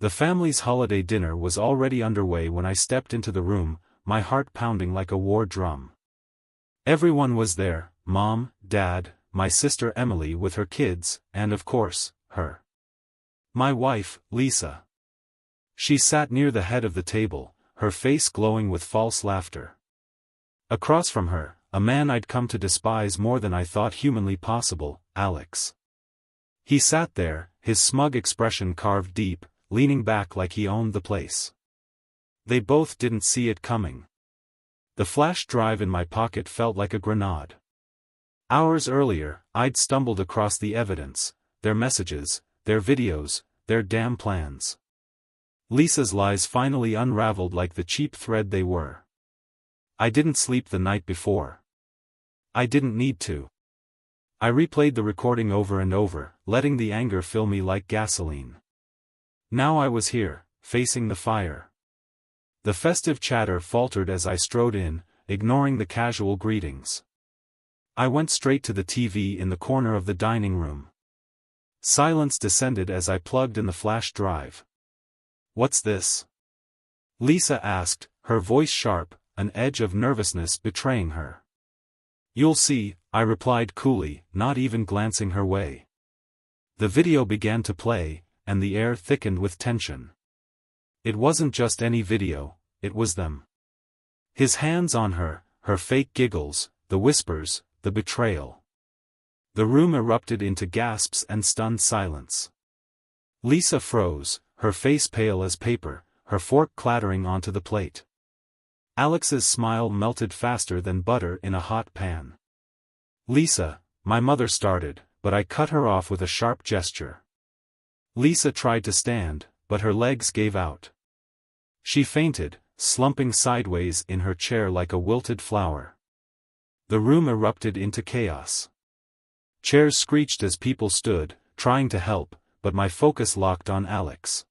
The family's holiday dinner was already underway when I stepped into the room, my heart pounding like a war drum. Everyone was there, Mom, Dad, my sister Emily with her kids, and of course, my wife, Lisa. She sat near the head of the table, her face glowing with false laughter. Across from her, a man I'd come to despise more than I thought humanly possible, Alex. He sat there, his smug expression carved deep, leaning back like he owned the place. They both didn't see it coming. The flash drive in my pocket felt like a grenade. Hours earlier, I'd stumbled across the evidence, their messages, their videos, their damn plans. Lisa's lies finally unraveled like the cheap thread they were. I didn't sleep the night before. I didn't need to. I replayed the recording over and over, letting the anger fill me like gasoline. Now I was here, facing the fire. The festive chatter faltered as I strode in, ignoring the casual greetings. I went straight to the TV in the corner of the dining room. Silence descended as I plugged in the flash drive. "What's this?" Lisa asked, her voice sharp, an edge of nervousness betraying her. "You'll see," I replied coolly, not even glancing her way. The video began to play, and the air thickened with tension. It wasn't just any video, it was them. His hands on her, her fake giggles, the whispers, the betrayal. The room erupted into gasps and stunned silence. Lisa froze, her face pale as paper, her fork clattering onto the plate. Alex's smile melted faster than butter in a hot pan. "Lisa," my mother started, but I cut her off with a sharp gesture. Lisa tried to stand, but her legs gave out. She fainted, slumping sideways in her chair like a wilted flower. The room erupted into chaos. Chairs screeched as people stood, trying to help, but my focus locked on Alex.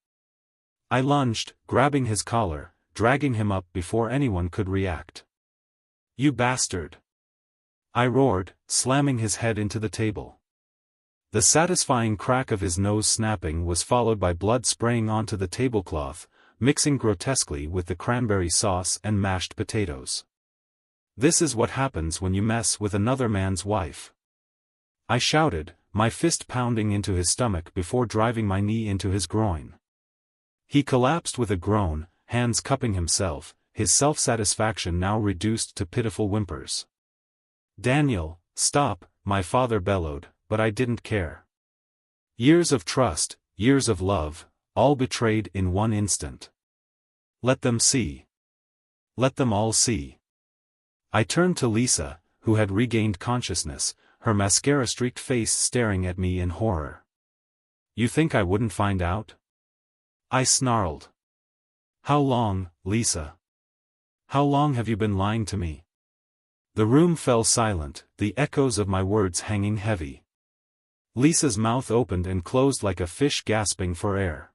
I lunged, grabbing his collar, dragging him up before anyone could react. "You bastard!" I roared, slamming his head into the table. The satisfying crack of his nose snapping was followed by blood spraying onto the tablecloth, mixing grotesquely with the cranberry sauce and mashed potatoes. "This is what happens when you mess with another man's wife," I shouted, my fist pounding into his stomach before driving my knee into his groin. He collapsed with a groan, hands cupping himself, his self-satisfaction now reduced to pitiful whimpers. "Daniel, stop," my father bellowed, but I didn't care. Years of trust, years of love, all betrayed in one instant. Let them see. Let them all see. I turned to Lisa, who had regained consciousness, her mascara-streaked face staring at me in horror. "You think I wouldn't find out?" I snarled. "How long, Lisa? How long have you been lying to me?" The room fell silent, the echoes of my words hanging heavy. Lisa's mouth opened and closed like a fish gasping for air.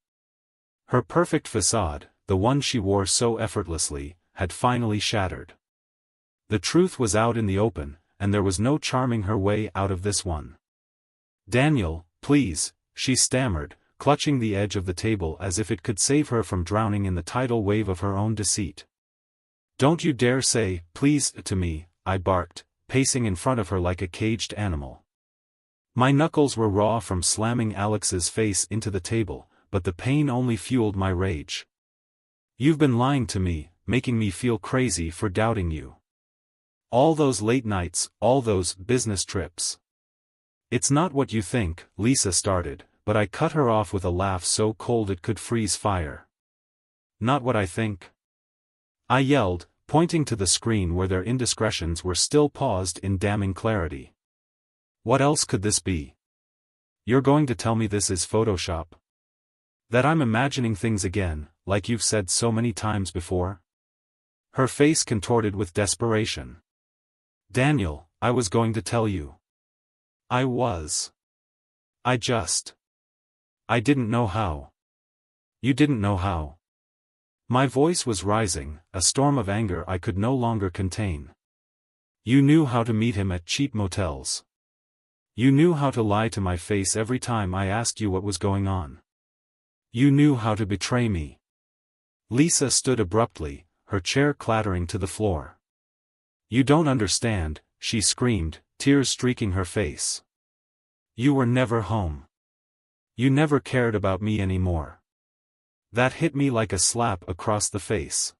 Her perfect facade, the one she wore so effortlessly, had finally shattered. The truth was out in the open, and there was no charming her way out of this one. "Daniel, please," she stammered, clutching the edge of the table as if it could save her from drowning in the tidal wave of her own deceit. "Don't you dare say, please, to me," I barked, pacing in front of her like a caged animal. My knuckles were raw from slamming Alex's face into the table, but the pain only fueled my rage. "You've been lying to me, making me feel crazy for doubting you. All those late nights, all those business trips." "It's not what you think," Lisa started, but I cut her off with a laugh so cold it could freeze fire. "Not what I think?" I yelled, pointing to the screen where their indiscretions were still paused in damning clarity. "What else could this be? You're going to tell me this is Photoshop? That I'm imagining things again, like you've said so many times before?" Her face contorted with desperation. "Daniel, I was going to tell you. I was. I didn't know how." "You didn't know how?" My voice was rising, a storm of anger I could no longer contain. "You knew how to meet him at cheap motels. You knew how to lie to my face every time I asked you what was going on. You knew how to betray me. Lisa stood abruptly, her chair clattering to the floor. You don't understand, she screamed, tears streaking her face. You were never home. You never cared about me anymore. That hit me like a slap across the face.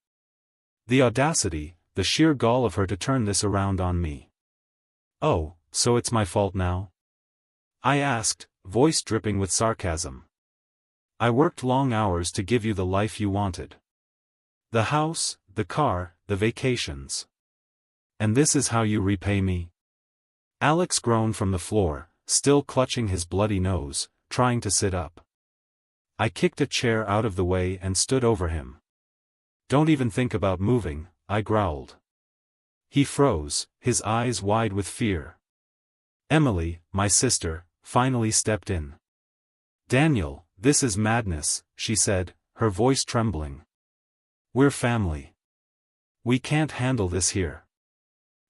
The audacity, the sheer gall of her to turn this around on me. Oh, so it's my fault now? I asked, voice dripping with sarcasm. I worked long hours to give you the life you wanted. The house, the car, the vacations. And this is how you repay me? Alex groaned from the floor, still clutching his bloody nose, trying to sit up. I kicked a chair out of the way and stood over him. Don't even think about moving, I growled. He froze, his eyes wide with fear. Emily, my sister, finally stepped in. Daniel, this is madness, she said, her voice trembling. We're family. We can't handle this here.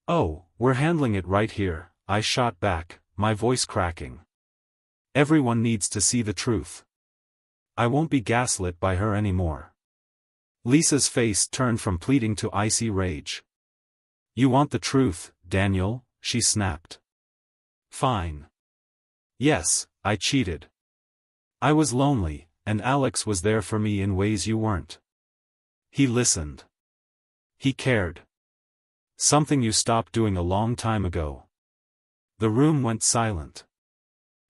Oh, we're handling it right here, I shot back, my voice cracking. Everyone needs to see the truth. I won't be gaslit by her anymore. Lisa's face turned from pleading to icy rage. You want the truth, Daniel, she snapped. Fine. Yes, I cheated. I was lonely, and Alex was there for me in ways you weren't. He listened. He cared. Something you stopped doing a long time ago. The room went silent.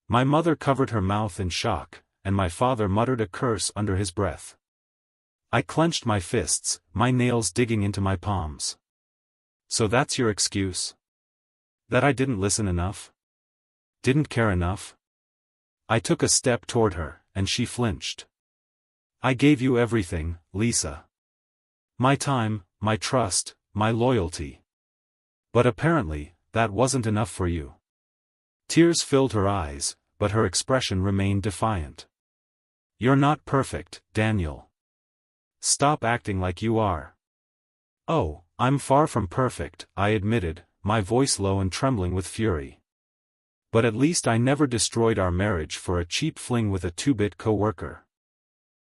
My mother covered her mouth in shock, and my father muttered a curse under his breath. I clenched my fists, my nails digging into my palms. So that's your excuse? That I didn't listen enough? Didn't care enough? I took a step toward her, and she flinched. I gave you everything, Lisa. My time, my trust, my loyalty. But apparently, that wasn't enough for you. Tears filled her eyes, but her expression remained defiant. You're not perfect, Daniel. Stop acting like you are. Oh, I'm far from perfect, I admitted, my voice low and trembling with fury. But at least I never destroyed our marriage for a cheap fling with a two-bit coworker.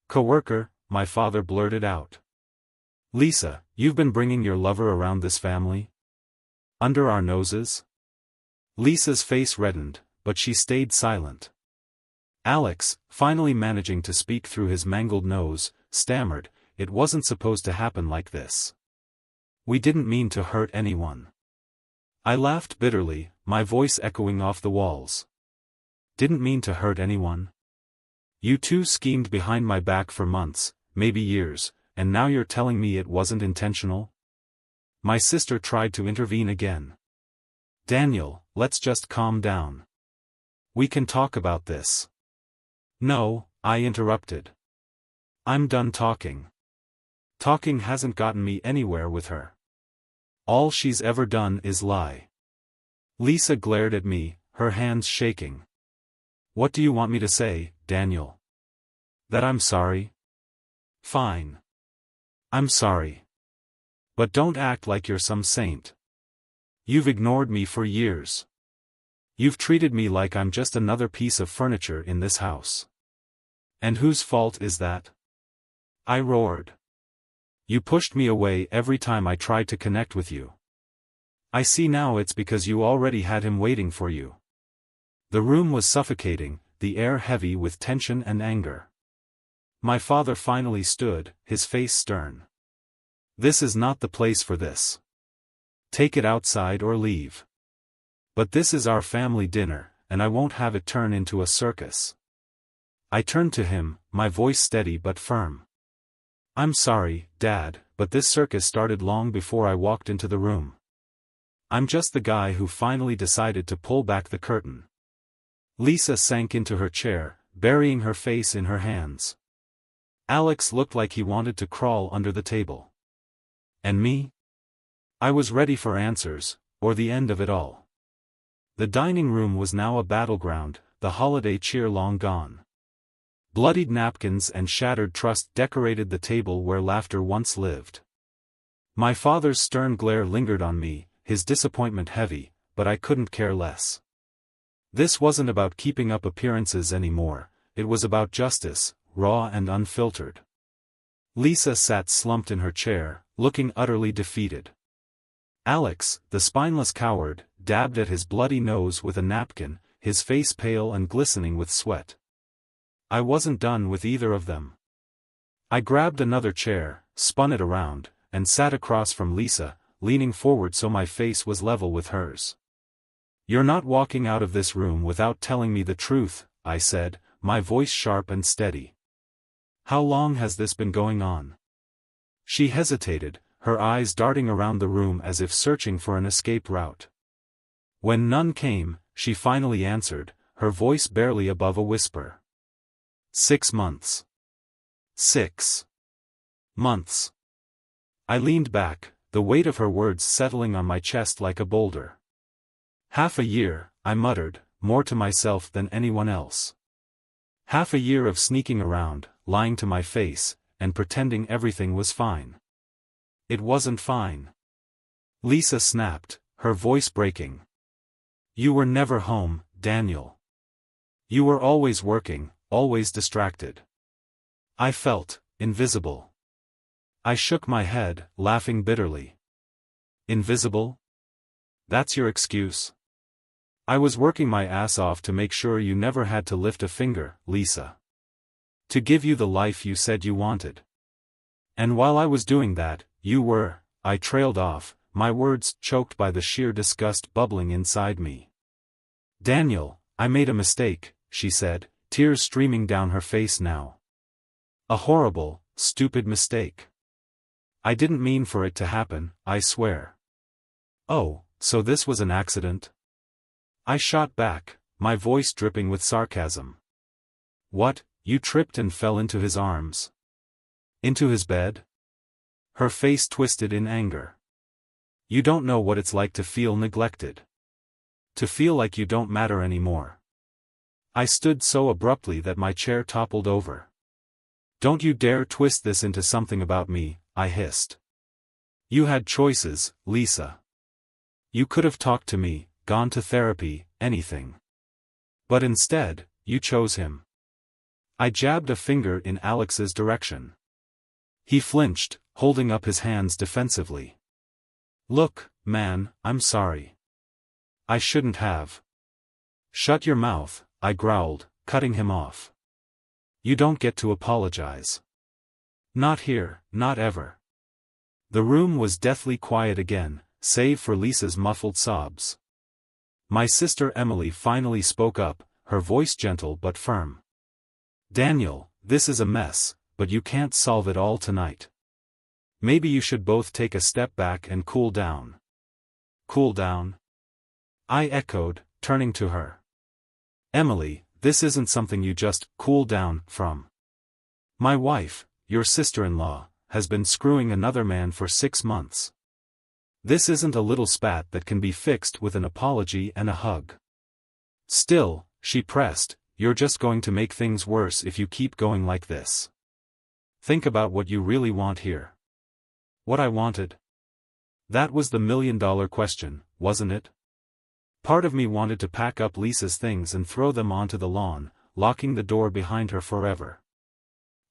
Coworker, my father blurted out. Lisa, you've been bringing your lover around this family? Under our noses? Lisa's face reddened, but she stayed silent. Alex, finally managing to speak through his mangled nose, stammered, it wasn't supposed to happen like this. We didn't mean to hurt anyone. I laughed bitterly, my voice echoing off the walls. Didn't mean to hurt anyone. You two schemed behind my back for months, maybe years, and now you're telling me it wasn't intentional? My sister tried to intervene again. Daniel, let's just calm down. We can talk about this. No, I interrupted. I'm done talking. Talking hasn't gotten me anywhere with her. All she's ever done is lie. Lisa glared at me, her hands shaking. What do you want me to say, Daniel? That I'm sorry? Fine. I'm sorry. But don't act like you're some saint. You've ignored me for years. You've treated me like I'm just another piece of furniture in this house. And whose fault is that? I roared. You pushed me away every time I tried to connect with you. I see now it's because you already had him waiting for you. The room was suffocating, the air heavy with tension and anger. My father finally stood, his face stern. This is not the place for this. Take it outside or leave. But this is our family dinner, and I won't have it turn into a circus. I turned to him, my voice steady but firm. I'm sorry, Dad, but this circus started long before I walked into the room. I'm just the guy who finally decided to pull back the curtain. Lisa sank into her chair, burying her face in her hands. Alex looked like he wanted to crawl under the table. And me? I was ready for answers, or the end of it all. The dining room was now a battleground, the holiday cheer long gone. Bloodied napkins and shattered trust decorated the table where laughter once lived. My father's stern glare lingered on me, his disappointment heavy, but I couldn't care less. This wasn't about keeping up appearances anymore, it was about justice, raw and unfiltered. Lisa sat slumped in her chair, looking utterly defeated. Alex, the spineless coward, dabbed at his bloody nose with a napkin, his face pale and glistening with sweat. I wasn't done with either of them. I grabbed another chair, spun it around, and sat across from Lisa, leaning forward so my face was level with hers. "You're not walking out of this room without telling me the truth," I said, my voice sharp and steady. "How long has this been going on?" She hesitated, her eyes darting around the room as if searching for an escape route. When none came, she finally answered, her voice barely above a whisper. 6 months. 6 months. I leaned back, the weight of her words settling on my chest like a boulder. "Half a year," I muttered, more to myself than anyone else. "Half a year of sneaking around, lying to my face, and pretending everything was fine." It wasn't fine. Lisa snapped, her voice breaking. "You were never home, Daniel. You were always working, always distracted." I felt invisible. I shook my head, laughing bitterly. "Invisible? That's your excuse?" "I was working my ass off to make sure you never had to lift a finger, Lisa. To give you the life you said you wanted. And while I was doing that, you were—" I trailed off, my words choked by the sheer disgust bubbling inside me. "Daniel, I made a mistake," she said, tears streaming down her face now. "A horrible, stupid mistake. I didn't mean for it to happen, I swear." "Oh, so this was an accident?" I shot back, my voice dripping with sarcasm. "What, you tripped and fell into his arms? Into his bed?" Her face twisted in anger. "You don't know what it's like to feel neglected. To feel like you don't matter anymore." I stood so abruptly that my chair toppled over. "Don't you dare twist this into something about me," I hissed. "You had choices, Lisa. You could have talked to me, gone to therapy, anything. But instead, you chose him." I jabbed a finger in Alex's direction. He flinched, holding up his hands defensively. "Look, man, I'm sorry. I shouldn't have." "Shut your mouth," I growled, cutting him off. "You don't get to apologize. Not here, not ever." The room was deathly quiet again, save for Lisa's muffled sobs. My sister Emily finally spoke up, her voice gentle but firm. "Daniel, this is a mess, but you can't solve it all tonight. Maybe you should both take a step back and cool down." "Cool down?" I echoed, turning to her. "Emily, this isn't something you just cool down from. My wife, your sister-in-law, has been screwing another man for 6 months. This isn't a little spat that can be fixed with an apology and a hug. Still," she pressed, "you're just going to make things worse if you keep going like this. Think about what you really want here." What I wanted? That was the million-dollar question, wasn't it? Part of me wanted to pack up Lisa's things and throw them onto the lawn, locking the door behind her forever.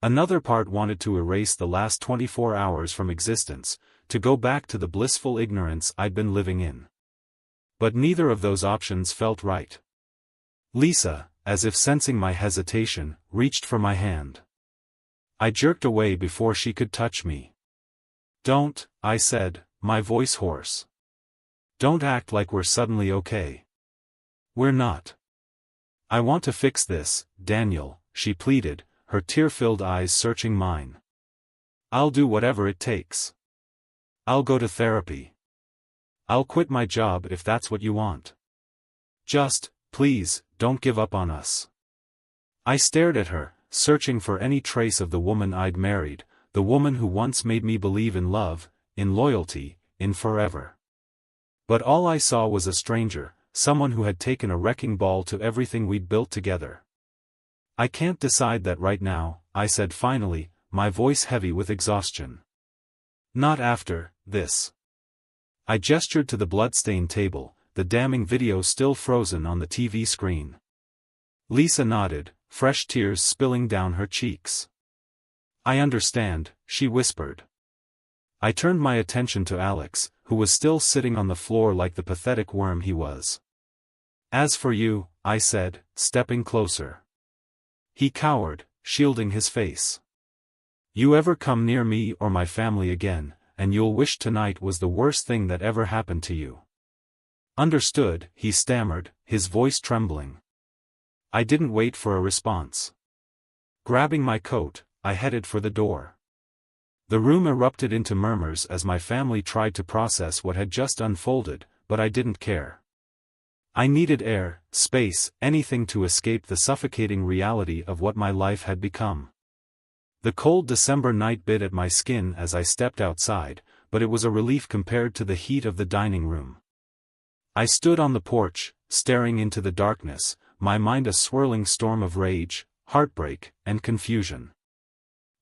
Another part wanted to erase the last 24 hours from existence, to go back to the blissful ignorance I'd been living in. But neither of those options felt right. Lisa, as if sensing my hesitation, reached for my hand. I jerked away before she could touch me. "Don't," I said, my voice hoarse. "Don't act like we're suddenly okay. We're not. I want to fix this, Daniel," she pleaded, her tear-filled eyes searching mine. "I'll do whatever it takes. I'll go to therapy. I'll quit my job if that's what you want. Just, please, don't give up on us." I stared at her, searching for any trace of the woman I'd married, the woman who once made me believe in love, in loyalty, in forever. But all I saw was a stranger, someone who had taken a wrecking ball to everything we'd built together. "I can't decide that right now," I said finally, my voice heavy with exhaustion. "Not after this." I gestured to the blood-stained table, the damning video still frozen on the TV screen. Lisa nodded, fresh tears spilling down her cheeks. "I understand," she whispered. I turned my attention to Alex, who was still sitting on the floor like the pathetic worm he was. "As for you," I said, stepping closer. He cowered, shielding his face. "You ever come near me or my family again, and you'll wish tonight was the worst thing that ever happened to you." "Understood," he stammered, his voice trembling. I didn't wait for a response. Grabbing my coat, I headed for the door. The room erupted into murmurs as my family tried to process what had just unfolded, but I didn't care. I needed air, space, anything to escape the suffocating reality of what my life had become. The cold December night bit at my skin as I stepped outside, but it was a relief compared to the heat of the dining room. I stood on the porch, staring into the darkness, my mind a swirling storm of rage, heartbreak, and confusion.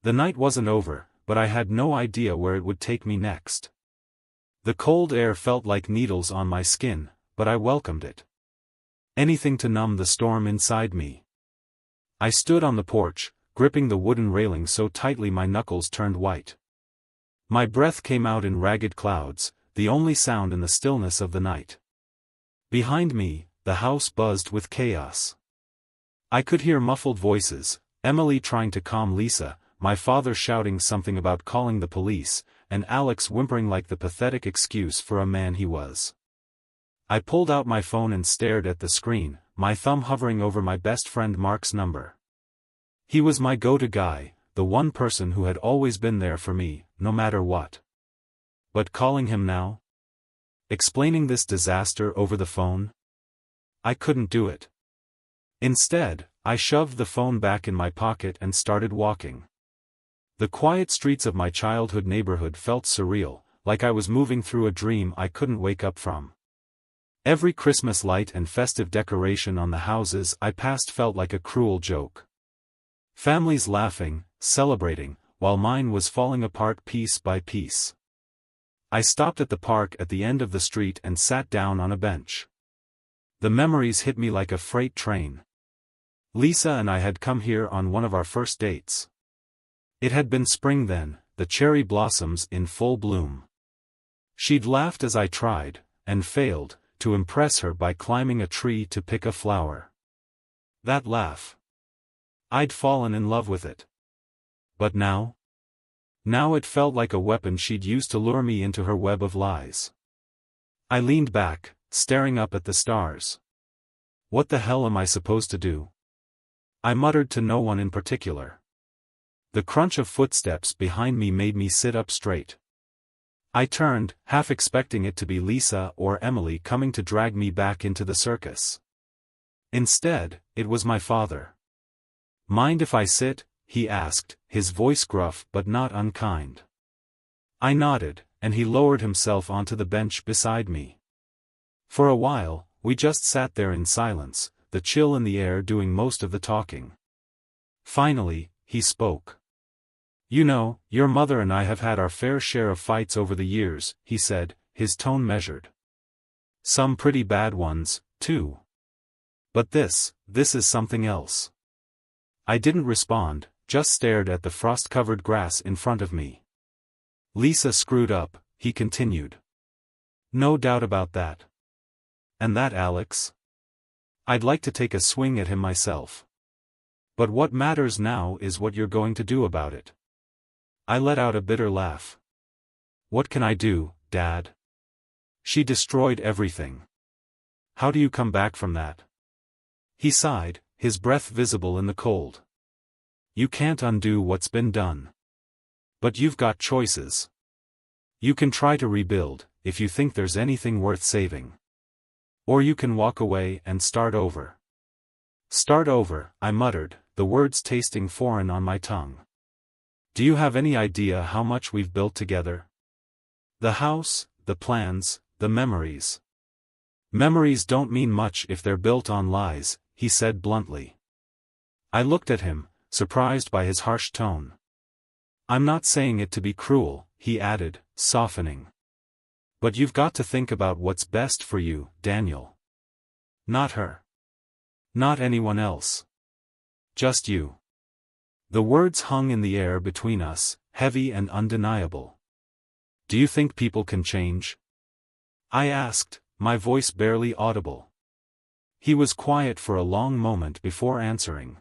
The night wasn't over, but I had no idea where it would take me next. The cold air felt like needles on my skin, but I welcomed it. Anything to numb the storm inside me. I stood on the porch, gripping the wooden railing so tightly my knuckles turned white. My breath came out in ragged clouds, the only sound in the stillness of the night. Behind me, the house buzzed with chaos. I could hear muffled voices, Emily trying to calm Lisa, my father shouting something about calling the police, and Alex whimpering like the pathetic excuse for a man he was. I pulled out my phone and stared at the screen, my thumb hovering over my best friend Mark's number. He was my go-to guy, the one person who had always been there for me, no matter what. But calling him now? Explaining this disaster over the phone? I couldn't do it. Instead, I shoved the phone back in my pocket and started walking. The quiet streets of my childhood neighborhood felt surreal, like I was moving through a dream I couldn't wake up from. Every Christmas light and festive decoration on the houses I passed felt like a cruel joke. Families laughing, celebrating, while mine was falling apart piece by piece. I stopped at the park at the end of the street and sat down on a bench. The memories hit me like a freight train. Lisa and I had come here on one of our first dates. It had been spring then, the cherry blossoms in full bloom. She'd laughed as I tried, and failed, to impress her by climbing a tree to pick a flower. That laugh. I'd fallen in love with it. But now? Now it felt like a weapon she'd used to lure me into her web of lies. I leaned back, staring up at the stars. What the hell am I supposed to do? I muttered to no one in particular. The crunch of footsteps behind me made me sit up straight. I turned, half expecting it to be Lisa or Emily coming to drag me back into the circus. Instead, it was my father. "Mind if I sit?" he asked, his voice gruff but not unkind. I nodded, and he lowered himself onto the bench beside me. For a while, we just sat there in silence, the chill in the air doing most of the talking. Finally, he spoke. "You know, your mother and I have had our fair share of fights over the years," he said, his tone measured. "Some pretty bad ones, too. But this is something else." I didn't respond, just stared at the frost-covered grass in front of me. "Lisa screwed up," he continued. "No doubt about that. And that Alex? I'd like to take a swing at him myself. But what matters now is what you're going to do about it." I let out a bitter laugh. "What can I do, Dad? She destroyed everything. How do you come back from that?" He sighed, his breath visible in the cold. "You can't undo what's been done. But you've got choices. You can try to rebuild, if you think there's anything worth saving. Or you can walk away and start over." "Start over," I muttered, the words tasting foreign on my tongue. "Do you have any idea how much we've built together? The house, the plans, the memories." "Memories don't mean much if they're built on lies," he said bluntly. I looked at him, surprised by his harsh tone. "I'm not saying it to be cruel," he added, softening. "But you've got to think about what's best for you, Daniel. Not her. Not anyone else. Just you. The words hung in the air between us, heavy and undeniable. Do you think people can change? I asked, my voice barely audible. He was quiet for a long moment before answering.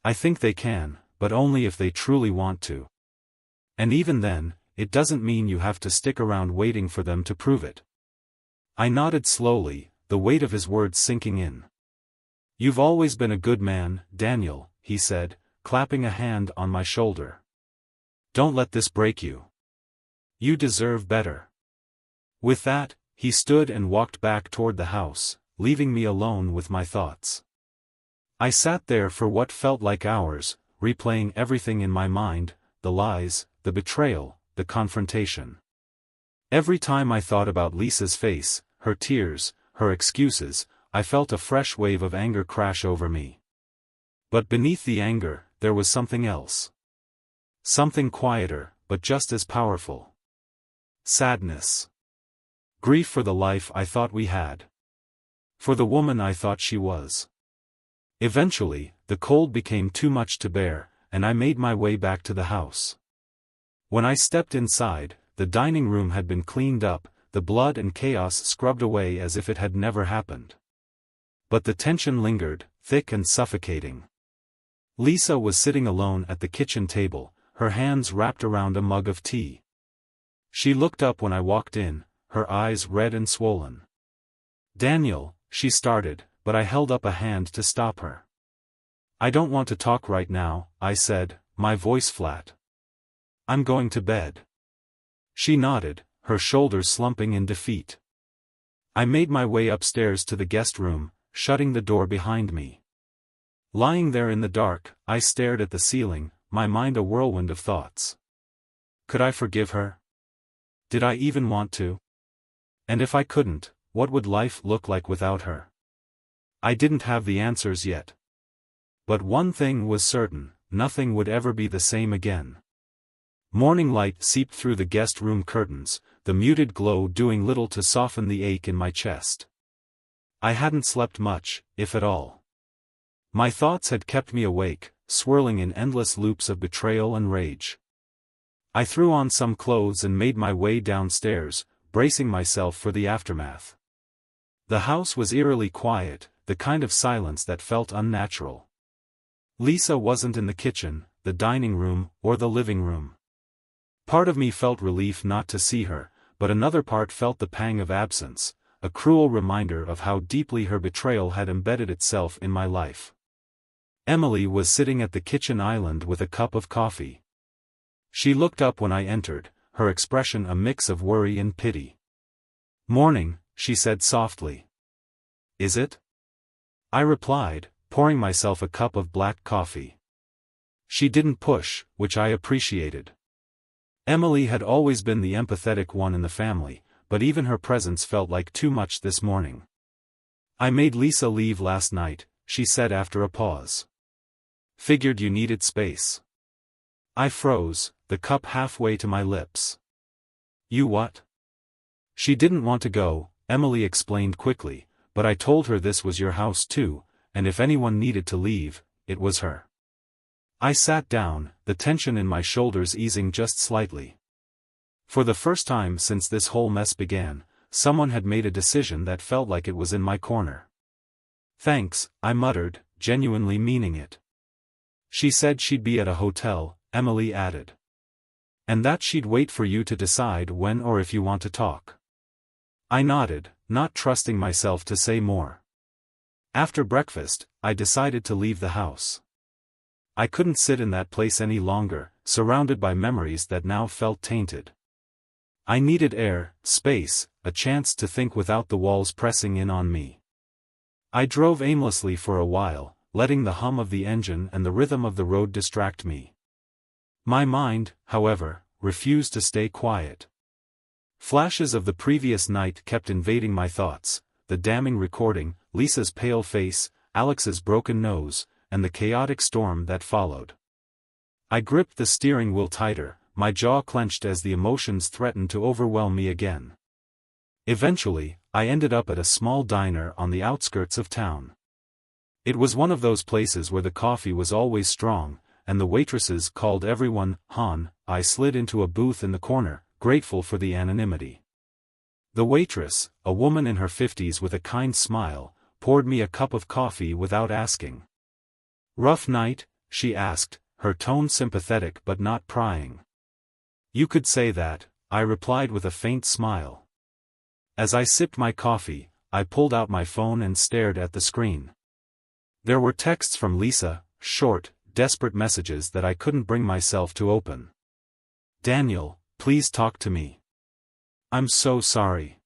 I think they can, but only if they truly want to. And even then, it doesn't mean you have to stick around waiting for them to prove it. I nodded slowly, the weight of his words sinking in. You've always been a good man, Daniel, he said, clapping a hand on my shoulder. Don't let this break you. You deserve better. With that, he stood and walked back toward the house, leaving me alone with my thoughts. I sat there for what felt like hours, replaying everything in my mind, the lies, the betrayal, the confrontation. Every time I thought about Lisa's face, her tears, her excuses, I felt a fresh wave of anger crash over me. But beneath the anger, there was something else. Something quieter, but just as powerful. Sadness. Grief for the life I thought we had. For the woman I thought she was. Eventually, the cold became too much to bear, and I made my way back to the house. When I stepped inside, the dining room had been cleaned up, the blood and chaos scrubbed away as if it had never happened. But the tension lingered, thick and suffocating. Lisa was sitting alone at the kitchen table, her hands wrapped around a mug of tea. She looked up when I walked in, her eyes red and swollen. Daniel, she started, but I held up a hand to stop her. I don't want to talk right now, I said, my voice flat. I'm going to bed. She nodded, her shoulders slumping in defeat. I made my way upstairs to the guest room, shutting the door behind me. Lying there in the dark, I stared at the ceiling, my mind a whirlwind of thoughts. Could I forgive her? Did I even want to? And if I couldn't, what would life look like without her? I didn't have the answers yet. But one thing was certain, nothing would ever be the same again. Morning light seeped through the guest room curtains, the muted glow doing little to soften the ache in my chest. I hadn't slept much, if at all. My thoughts had kept me awake, swirling in endless loops of betrayal and rage. I threw on some clothes and made my way downstairs, bracing myself for the aftermath. The house was eerily quiet, the kind of silence that felt unnatural. Lisa wasn't in the kitchen, the dining room, or the living room. Part of me felt relief not to see her, but another part felt the pang of absence, a cruel reminder of how deeply her betrayal had embedded itself in my life. Emily was sitting at the kitchen island with a cup of coffee. She looked up when I entered, her expression a mix of worry and pity. "Morning," she said softly. "Is it?" I replied, pouring myself a cup of black coffee. She didn't push, which I appreciated. Emily had always been the empathetic one in the family, but even her presence felt like too much this morning. "I made Lisa leave last night," she said after a pause. "Figured you needed space." I froze, the cup halfway to my lips. "You what?" "She didn't want to go," Emily explained quickly, "but I told her this was your house too, and if anyone needed to leave, it was her." I sat down, the tension in my shoulders easing just slightly. For the first time since this whole mess began, someone had made a decision that felt like it was in my corner. "Thanks," I muttered, genuinely meaning it. "She said she'd be at a hotel," Emily added. "And that she'd wait for you to decide when or if you want to talk." I nodded, not trusting myself to say more. After breakfast, I decided to leave the house. I couldn't sit in that place any longer, surrounded by memories that now felt tainted. I needed air, space, a chance to think without the walls pressing in on me. I drove aimlessly for a while, letting the hum of the engine and the rhythm of the road distract me. My mind, however, refused to stay quiet. Flashes of the previous night kept invading my thoughts, the damning recording, Lisa's pale face, Alex's broken nose, and the chaotic storm that followed. I gripped the steering wheel tighter, my jaw clenched as the emotions threatened to overwhelm me again. Eventually, I ended up at a small diner on the outskirts of town. It was one of those places where the coffee was always strong, and the waitresses called everyone Han. I slid into a booth in the corner, grateful for the anonymity. The waitress, a woman in her 50s with a kind smile, poured me a cup of coffee without asking. "Rough night?" she asked, her tone sympathetic but not prying. "You could say that," I replied with a faint smile. As I sipped my coffee, I pulled out my phone and stared at the screen. There were texts from Lisa, short, desperate messages that I couldn't bring myself to open. "Daniel, please talk to me. I'm so sorry.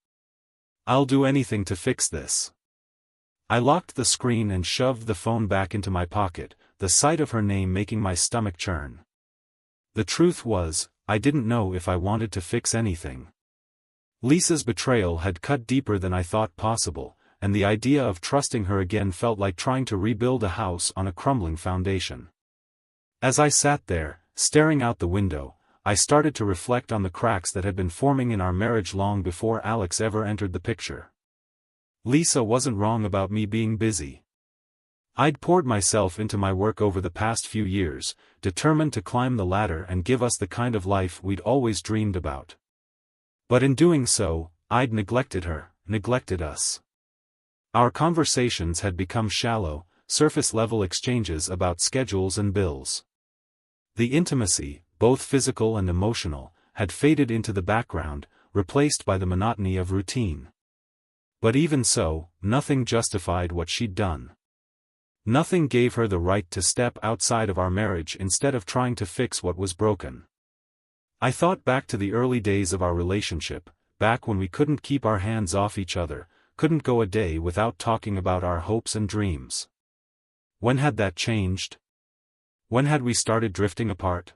I'll do anything to fix this." I locked the screen and shoved the phone back into my pocket, the sight of her name making my stomach churn. The truth was, I didn't know if I wanted to fix anything. Lisa's betrayal had cut deeper than I thought possible, and the idea of trusting her again felt like trying to rebuild a house on a crumbling foundation. As I sat there, staring out the window, I started to reflect on the cracks that had been forming in our marriage long before Alex ever entered the picture. Lisa wasn't wrong about me being busy. I'd poured myself into my work over the past few years, determined to climb the ladder and give us the kind of life we'd always dreamed about. But in doing so, I'd neglected her, neglected us. Our conversations had become shallow, surface-level exchanges about schedules and bills. The intimacy, both physical and emotional, had faded into the background, replaced by the monotony of routine. But even so, nothing justified what she'd done. Nothing gave her the right to step outside of our marriage instead of trying to fix what was broken. I thought back to the early days of our relationship, back when we couldn't keep our hands off each other, couldn't go a day without talking about our hopes and dreams. When had that changed? When had we started drifting apart?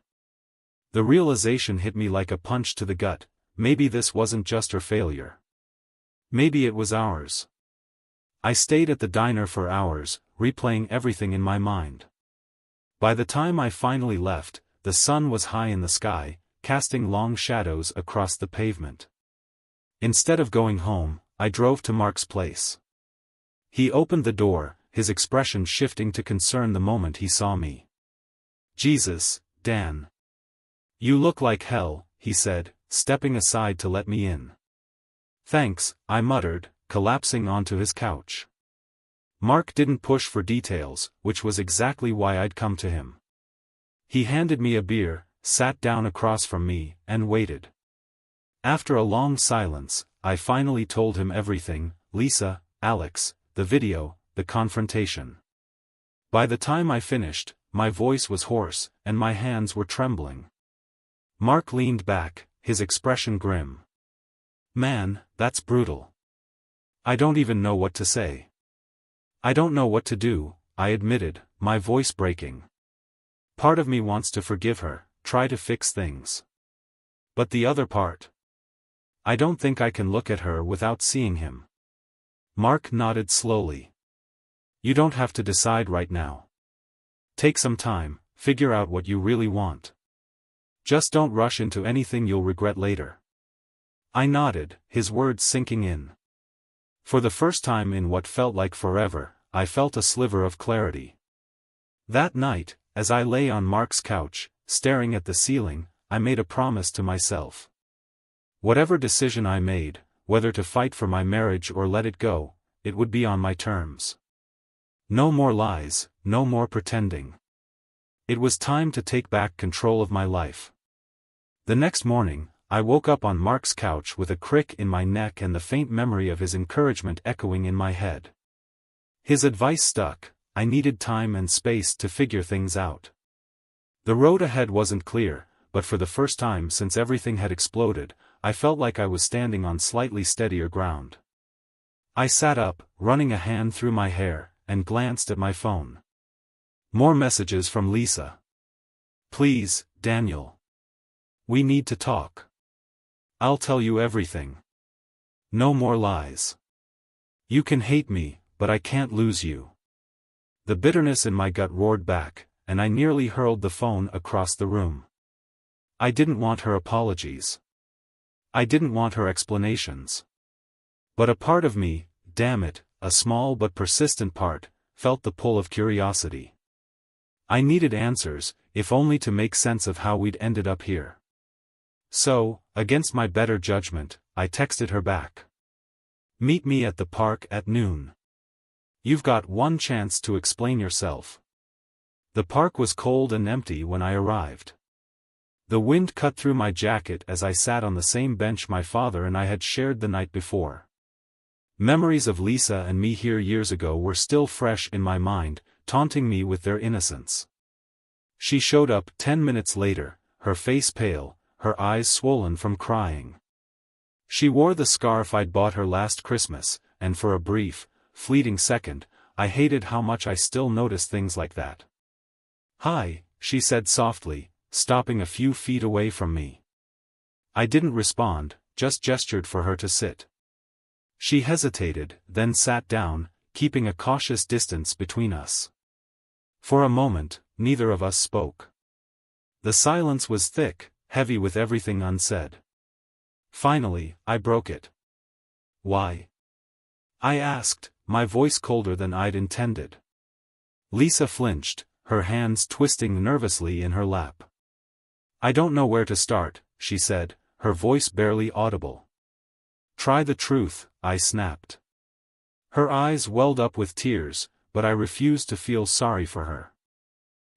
The realization hit me like a punch to the gut. Maybe this wasn't just her failure. Maybe it was ours. I stayed at the diner for hours, replaying everything in my mind. By the time I finally left, the sun was high in the sky, casting long shadows across the pavement. Instead of going home, I drove to Mark's place. He opened the door, his expression shifting to concern the moment he saw me. "Jesus, Dan. You look like hell," he said, stepping aside to let me in. "Thanks," I muttered, collapsing onto his couch. Mark didn't push for details, which was exactly why I'd come to him. He handed me a beer, sat down across from me, and waited. After a long silence, I finally told him everything: Lisa, Alex, the video, the confrontation. By the time I finished, my voice was hoarse, and my hands were trembling. Mark leaned back, his expression grim. "Man, that's brutal. I don't even know what to say." "I don't know what to do," I admitted, my voice breaking. Part of me wants to forgive her, try to fix things. But the other part? I don't think I can look at her without seeing him. Mark nodded slowly. "You don't have to decide right now. Take some time, figure out what you really want. Just don't rush into anything you'll regret later." I nodded, his words sinking in. For the first time in what felt like forever, I felt a sliver of clarity. That night, as I lay on Mark's couch, staring at the ceiling, I made a promise to myself. Whatever decision I made, whether to fight for my marriage or let it go, it would be on my terms. No more lies, no more pretending. It was time to take back control of my life. The next morning, I woke up on Mark's couch with a crick in my neck and the faint memory of his encouragement echoing in my head. His advice stuck: I needed time and space to figure things out. The road ahead wasn't clear, but for the first time since everything had exploded, I felt like I was standing on slightly steadier ground. I sat up, running a hand through my hair, and glanced at my phone. More messages from Lisa. "Please, Daniel. We need to talk. I'll tell you everything. No more lies. You can hate me, but I can't lose you." The bitterness in my gut roared back, and I nearly hurled the phone across the room. I didn't want her apologies. I didn't want her explanations. But a part of me, damn it, a small but persistent part, felt the pull of curiosity. I needed answers, if only to make sense of how we'd ended up here. So, against my better judgment, I texted her back. "Meet me at the park at noon. You've got one chance to explain yourself." The park was cold and empty when I arrived. The wind cut through my jacket as I sat on the same bench my father and I had shared the night before. Memories of Lisa and me here years ago were still fresh in my mind, taunting me with their innocence. She showed up 10 minutes later, her face pale, her eyes swollen from crying. She wore the scarf I'd bought her last Christmas, and for a brief, fleeting second, I hated how much I still notice things like that. "Hi," she said softly, stopping a few feet away from me. I didn't respond, just gestured for her to sit. She hesitated, then sat down, keeping a cautious distance between us. For a moment, neither of us spoke. The silence was thick, heavy with everything unsaid. Finally, I broke it. "Why?" I asked, my voice colder than I'd intended. Lisa flinched, her hands twisting nervously in her lap. "I don't know where to start," she said, her voice barely audible. "Try the truth," I snapped. Her eyes welled up with tears, but I refused to feel sorry for her.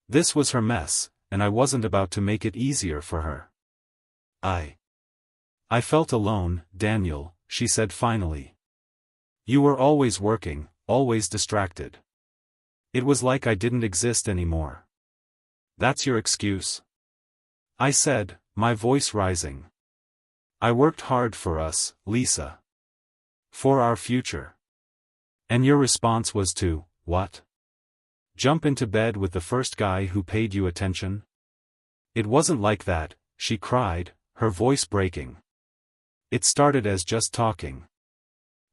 This was her mess, and I wasn't about to make it easier for her. I felt alone, Daniel," she said finally. "You were always working, always distracted. It was like I didn't exist anymore." "That's your excuse?" I said, my voice rising. "I worked hard for us, Lisa. For our future. And your response was to, what? Jump into bed with the first guy who paid you attention?" "It wasn't like that," she cried, her voice breaking. "It started as just talking.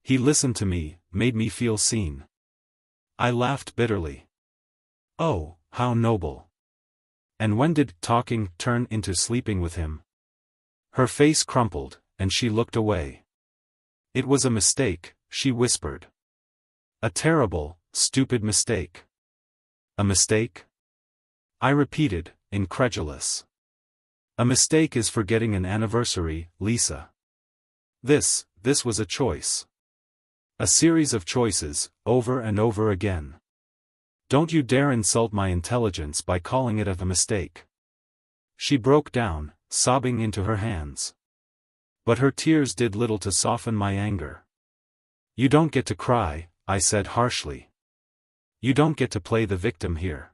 He listened to me, made me feel seen." I laughed bitterly. "Oh, how noble. And when did talking turn into sleeping with him?" Her face crumpled, and she looked away. "It was a mistake," she whispered. "A terrible, stupid mistake." "A mistake?" I repeated, incredulous. "A mistake is forgetting an anniversary, Lisa. This was a choice. A series of choices, over and over again. Don't you dare insult my intelligence by calling it a mistake." She broke down, sobbing into her hands. But her tears did little to soften my anger. "You don't get to cry," I said harshly. "You don't get to play the victim here."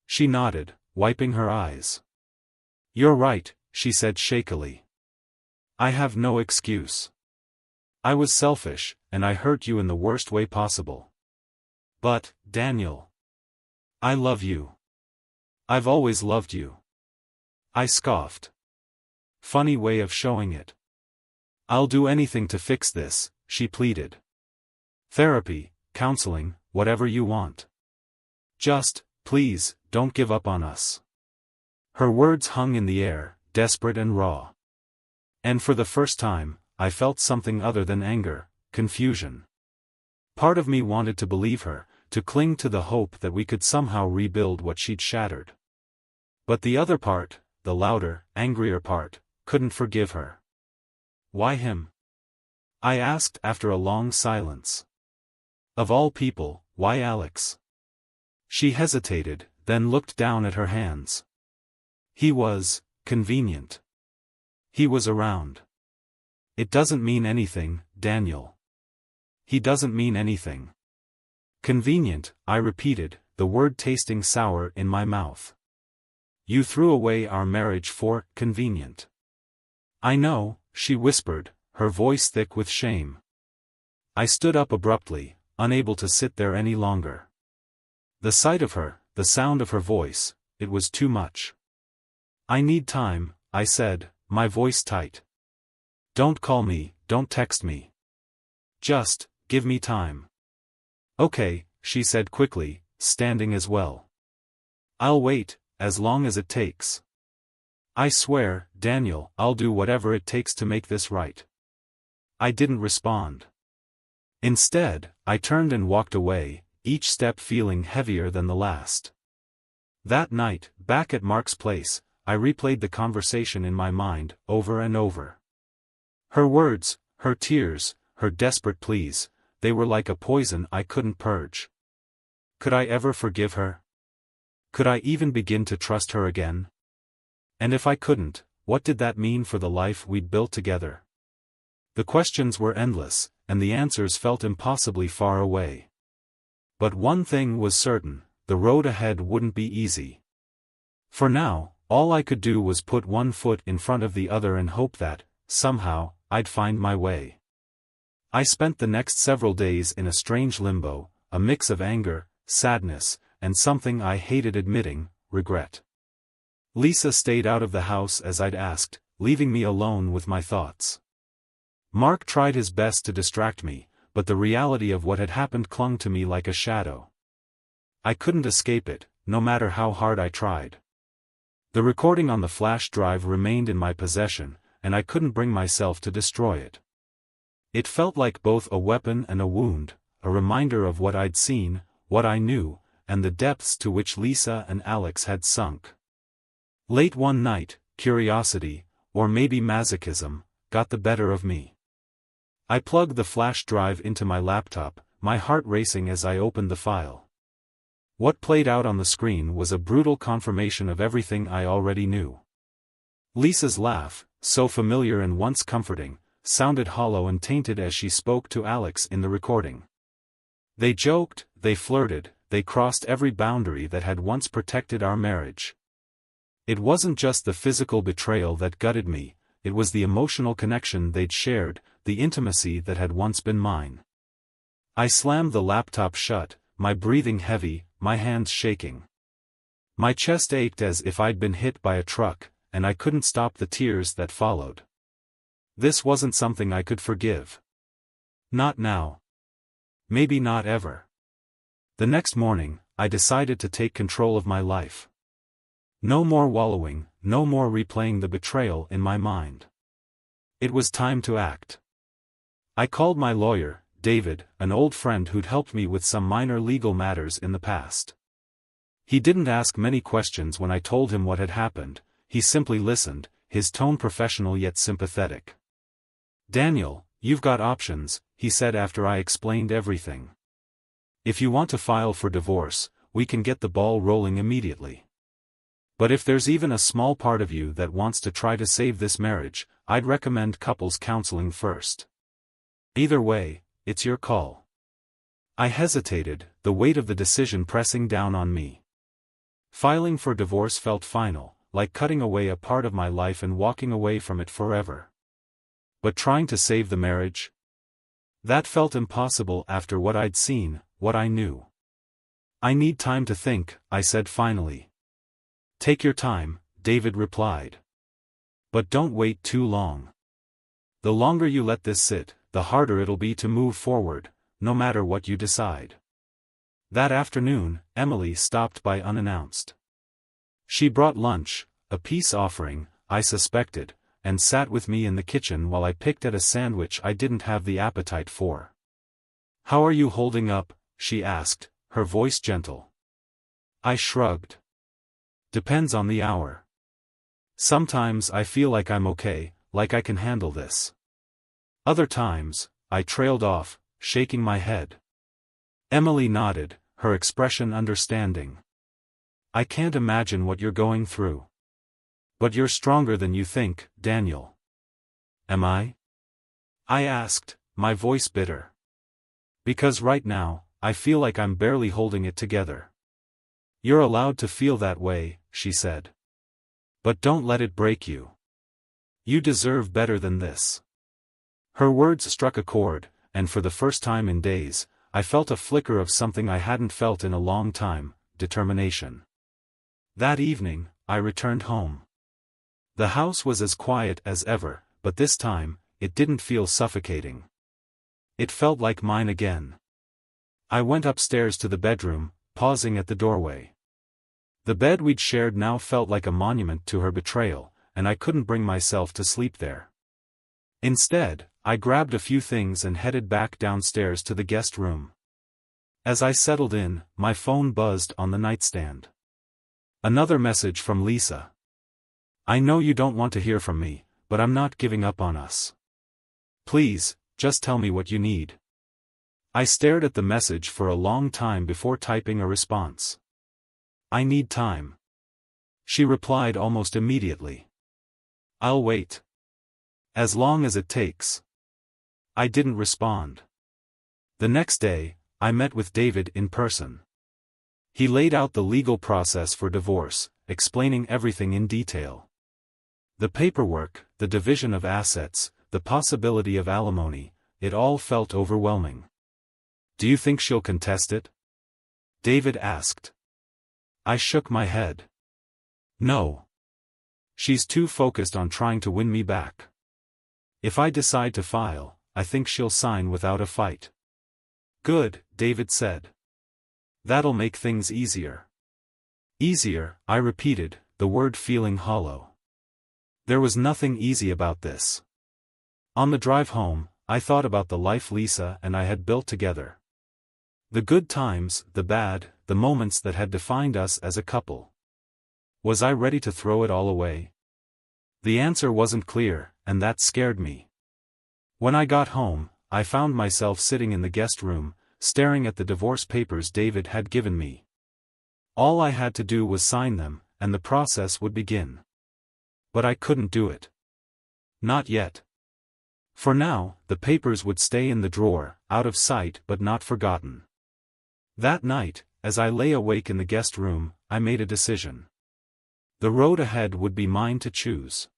She nodded, wiping her eyes. "You're right," she said shakily. "I have no excuse. I was selfish, and I hurt you in the worst way possible. But, Daniel, I love you. I've always loved you." I scoffed. "Funny way of showing it." "I'll do anything to fix this," she pleaded. "Therapy, counseling, whatever you want. Just, please, don't give up on us." Her words hung in the air, desperate and raw. And for the first time, I felt something other than anger, confusion. Part of me wanted to believe her, to cling to the hope that we could somehow rebuild what she'd shattered. But the other part, the louder, angrier part, couldn't forgive her. "Why him?" I asked after a long silence. "Of all people, why Alex?" She hesitated, then looked down at her hands. "He was convenient. He was around." "It doesn't mean anything, Daniel. He doesn't mean anything." "Convenient," I repeated, the word tasting sour in my mouth. "You threw away our marriage for convenient." "I know," she whispered, her voice thick with shame. I stood up abruptly, unable to sit there any longer. The sight of her, the sound of her voice, it was too much. "I need time," I said, my voice tight. "Don't call me, don't text me. Just, give me time." "Okay," she said quickly, standing as well. "I'll wait, as long as it takes. I swear, Daniel, I'll do whatever it takes to make this right." I didn't respond. Instead, I turned and walked away, each step feeling heavier than the last. That night, back at Mark's place, I replayed the conversation in my mind, over and over. Her words, her tears, her desperate pleas, they were like a poison I couldn't purge. Could I ever forgive her? Could I even begin to trust her again? And if I couldn't, what did that mean for the life we'd built together? The questions were endless, and the answers felt impossibly far away. But one thing was certain, the road ahead wouldn't be easy. For now, all I could do was put one foot in front of the other and hope that, somehow, I'd find my way. I spent the next several days in a strange limbo, a mix of anger, sadness, and something I hated admitting, regret. Lisa stayed out of the house as I'd asked, leaving me alone with my thoughts. Mark tried his best to distract me, but the reality of what had happened clung to me like a shadow. I couldn't escape it, no matter how hard I tried. The recording on the flash drive remained in my possession, and I couldn't bring myself to destroy it. It felt like both a weapon and a wound, a reminder of what I'd seen, what I knew, and the depths to which Lisa and Alex had sunk. Late one night, curiosity, or maybe masochism, got the better of me. I plugged the flash drive into my laptop, my heart racing as I opened the file. What played out on the screen was a brutal confirmation of everything I already knew. Lisa's laugh, so familiar and once comforting, sounded hollow and tainted as she spoke to Alex in the recording. They joked, they flirted, they crossed every boundary that had once protected our marriage. It wasn't just the physical betrayal that gutted me, it was the emotional connection they'd shared, the intimacy that had once been mine. I slammed the laptop shut, my breathing heavy, my hands shaking. My chest ached as if I'd been hit by a truck, and I couldn't stop the tears that followed. This wasn't something I could forgive. Not now. Maybe not ever. The next morning, I decided to take control of my life. No more wallowing, no more replaying the betrayal in my mind. It was time to act. I called my lawyer, David, an old friend who'd helped me with some minor legal matters in the past. He didn't ask many questions when I told him what had happened, he simply listened, his tone professional yet sympathetic. "Daniel, you've got options," he said after I explained everything. "If you want to file for divorce, we can get the ball rolling immediately. But if there's even a small part of you that wants to try to save this marriage, I'd recommend couples counseling first. Either way, it's your call." I hesitated, the weight of the decision pressing down on me. Filing for divorce felt final, like cutting away a part of my life and walking away from it forever. But trying to save the marriage? That felt impossible after what I'd seen, what I knew. "I need time to think," I said finally. "Take your time," David replied. "But don't wait too long. The longer you let this sit, the harder it'll be to move forward, no matter what you decide." That afternoon, Emily stopped by unannounced. She brought lunch, a peace offering, I suspected, and sat with me in the kitchen while I picked at a sandwich I didn't have the appetite for. "How are you holding up?" she asked, her voice gentle. I shrugged. "Depends on the hour. Sometimes I feel like I'm okay, like I can handle this. Other times," I trailed off, shaking my head. Emily nodded, her expression understanding. "I can't imagine what you're going through. But you're stronger than you think, Daniel." "Am I?" I asked, my voice bitter. "Because right now, I feel like I'm barely holding it together." "You're allowed to feel that way," she said. "But don't let it break you. You deserve better than this." Her words struck a chord, and for the first time in days, I felt a flicker of something I hadn't felt in a long time, determination. That evening, I returned home. The house was as quiet as ever, but this time, it didn't feel suffocating. It felt like mine again. I went upstairs to the bedroom, pausing at the doorway. The bed we'd shared now felt like a monument to her betrayal, and I couldn't bring myself to sleep there. Instead, I grabbed a few things and headed back downstairs to the guest room. As I settled in, my phone buzzed on the nightstand. Another message from Lisa. I know you don't want to hear from me, but I'm not giving up on us. Please, just tell me what you need. I stared at the message for a long time before typing a response. I need time. She replied almost immediately. I'll wait. As long as it takes. I didn't respond. The next day, I met with David in person. He laid out the legal process for divorce, explaining everything in detail. The paperwork, the division of assets, the possibility of alimony, it all felt overwhelming. Do you think she'll contest it? David asked. I shook my head. No. She's too focused on trying to win me back. If I decide to file, I think she'll sign without a fight. Good, David said. That'll make things easier. Easier, I repeated, the word feeling hollow. There was nothing easy about this. On the drive home, I thought about the life Lisa and I had built together. The good times, the bad, the moments that had defined us as a couple. Was I ready to throw it all away? The answer wasn't clear, and that scared me. When I got home, I found myself sitting in the guest room, staring at the divorce papers David had given me. All I had to do was sign them, and the process would begin. But I couldn't do it. Not yet. For now, the papers would stay in the drawer, out of sight but not forgotten. That night, as I lay awake in the guest room, I made a decision. The road ahead would be mine to choose.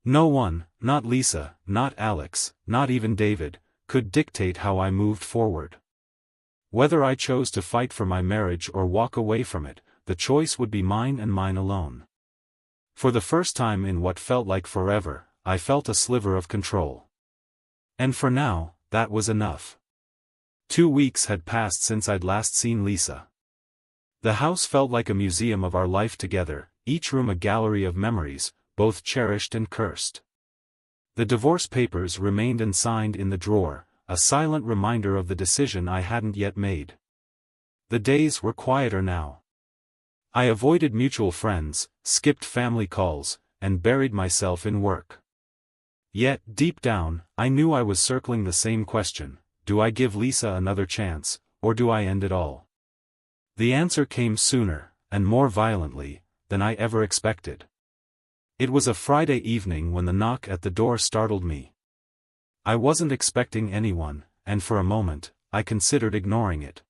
No one, not Lisa, not Alex, not even David, could dictate how I moved forward. Whether I chose to fight for my marriage or walk away from it, the choice would be mine and mine alone. For the first time in what felt like forever, I felt a sliver of control. And for now, that was enough. 2 weeks had passed since I'd last seen Lisa. The house felt like a museum of our life together, each room a gallery of memories, both cherished and cursed. The divorce papers remained unsigned in the drawer, a silent reminder of the decision I hadn't yet made. The days were quieter now. I avoided mutual friends, skipped family calls, and buried myself in work. Yet, deep down, I knew I was circling the same question: do I give Lisa another chance, or do I end it all? The answer came sooner, and more violently, than I ever expected. It was a Friday evening when the knock at the door startled me. I wasn't expecting anyone, and for a moment, I considered ignoring it.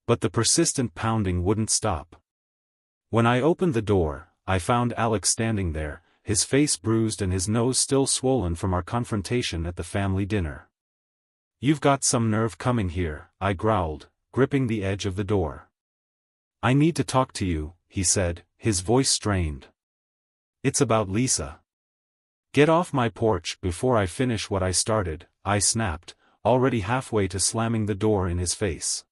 But the persistent pounding wouldn't stop. When I opened the door, I found Alex standing there, his face bruised and his nose still swollen from our confrontation at the family dinner. "You've got some nerve coming here," I growled, gripping the edge of the door. "I need to talk to you," he said, his voice strained. "It's about Lisa." "Get off my porch before I finish what I started," I snapped, already halfway to slamming the door in his face.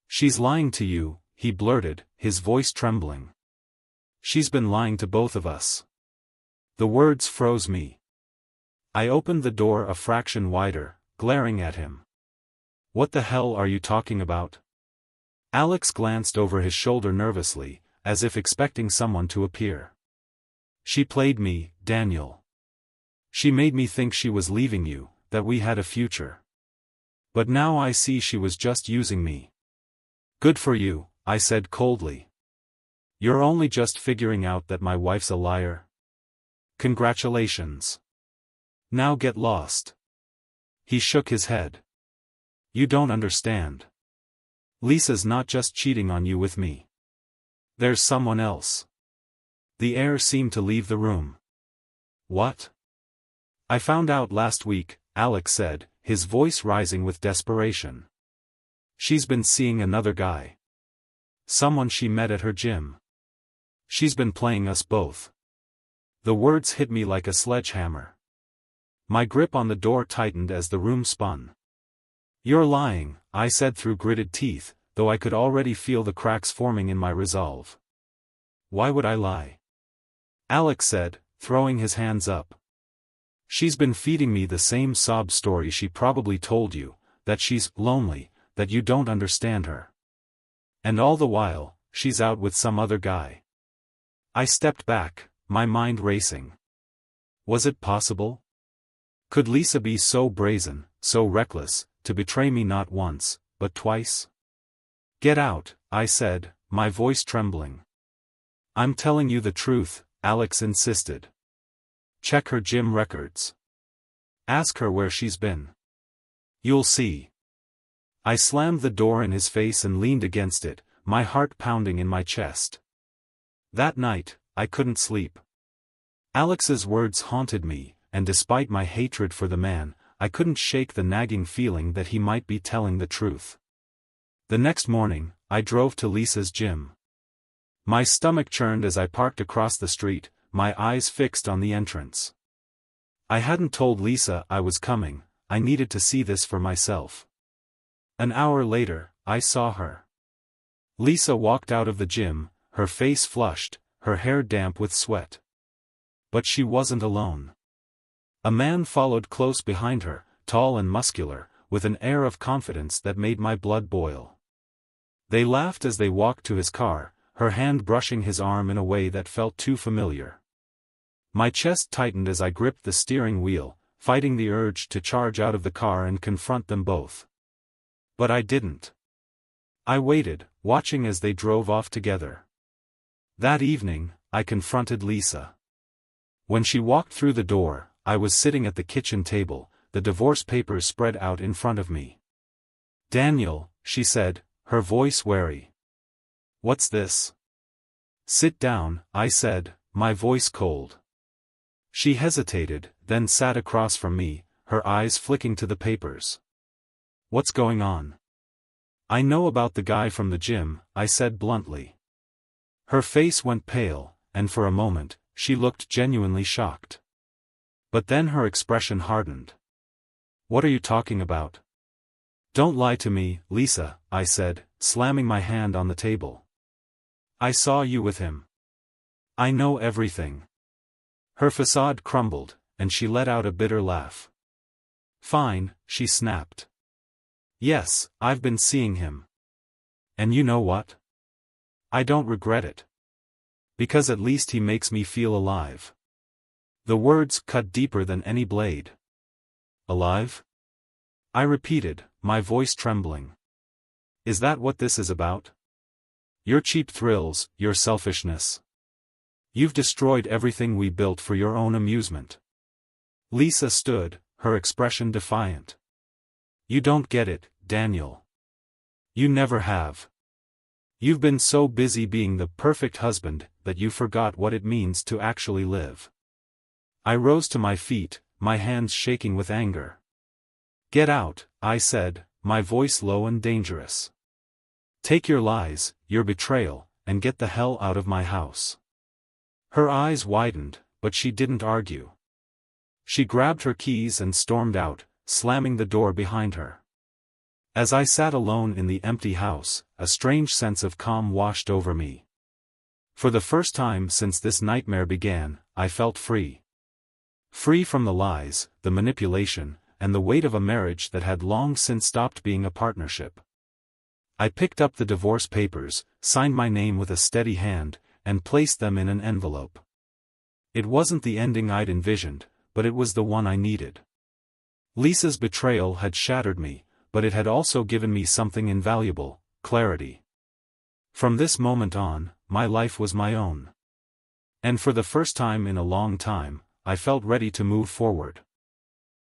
"She's lying to you," he blurted, his voice trembling. "She's been lying to both of us." The words froze me. I opened the door a fraction wider, glaring at him. "What the hell are you talking about?" Alex glanced over his shoulder nervously, as if expecting someone to appear. "She played me, Daniel. She made me think she was leaving you, that we had a future. But now I see she was just using me." "Good for you," I said coldly. "You're only just figuring out that my wife's a liar? Congratulations. Now get lost." He shook his head. "You don't understand. Lisa's not just cheating on you with me. There's someone else." The air seemed to leave the room. "What?" "I found out last week," Alex said, his voice rising with desperation. "She's been seeing another guy. Someone she met at her gym. She's been playing us both." The words hit me like a sledgehammer. My grip on the door tightened as the room spun. "You're lying," I said through gritted teeth, though I could already feel the cracks forming in my resolve. "Why would I lie?" Alex said, throwing his hands up. "She's been feeding me the same sob story she probably told you, that she's lonely, that you don't understand her. And all the while, she's out with some other guy. I stepped back, my mind racing. Was it possible? Could Lisa be so brazen, so reckless, to betray me not once, but twice? Get out, I said, my voice trembling. I'm telling you the truth, Alex insisted. Check her gym records. Ask her where she's been. You'll see. I slammed the door in his face and leaned against it, my heart pounding in my chest. That night, I couldn't sleep. Alex's words haunted me, and despite my hatred for the man, I couldn't shake the nagging feeling that he might be telling the truth. The next morning, I drove to Lisa's gym. My stomach churned as I parked across the street, my eyes fixed on the entrance. I hadn't told Lisa I was coming, I needed to see this for myself. An hour later, I saw her. Lisa walked out of the gym, her face flushed, her hair damp with sweat. But she wasn't alone. A man followed close behind her, tall and muscular, with an air of confidence that made my blood boil. They laughed as they walked to his car, her hand brushing his arm in a way that felt too familiar. My chest tightened as I gripped the steering wheel, fighting the urge to charge out of the car and confront them both. But I didn't. I waited, watching as they drove off together. That evening, I confronted Lisa. When she walked through the door, I was sitting at the kitchen table, the divorce papers spread out in front of me. Daniel, she said, her voice wary. What's this? Sit down, I said, my voice cold. She hesitated, then sat across from me, her eyes flicking to the papers. What's going on? I know about the guy from the gym, I said bluntly. Her face went pale, and for a moment, she looked genuinely shocked. But then her expression hardened. What are you talking about? Don't lie to me, Lisa, I said, slamming my hand on the table. I saw you with him. I know everything. Her facade crumbled, and she let out a bitter laugh. Fine, she snapped. Yes, I've been seeing him. And you know what? I don't regret it. Because at least he makes me feel alive. The words cut deeper than any blade. Alive? I repeated, my voice trembling. Is that what this is about? Your cheap thrills, your selfishness. You've destroyed everything we built for your own amusement. Lisa stood, her expression defiant. You don't get it, Daniel. You never have. You've been so busy being the perfect husband that you forgot what it means to actually live. I rose to my feet, my hands shaking with anger. Get out, I said, my voice low and dangerous. Take your lies, your betrayal, and get the hell out of my house. Her eyes widened, but she didn't argue. She grabbed her keys and stormed out, slamming the door behind her. As I sat alone in the empty house, a strange sense of calm washed over me. For the first time since this nightmare began, I felt free. Free from the lies, the manipulation, and the weight of a marriage that had long since stopped being a partnership. I picked up the divorce papers, signed my name with a steady hand, and placed them in an envelope. It wasn't the ending I'd envisioned, but it was the one I needed. Lisa's betrayal had shattered me, but it had also given me something invaluable, clarity. From this moment on, my life was my own. And for the first time in a long time, I felt ready to move forward.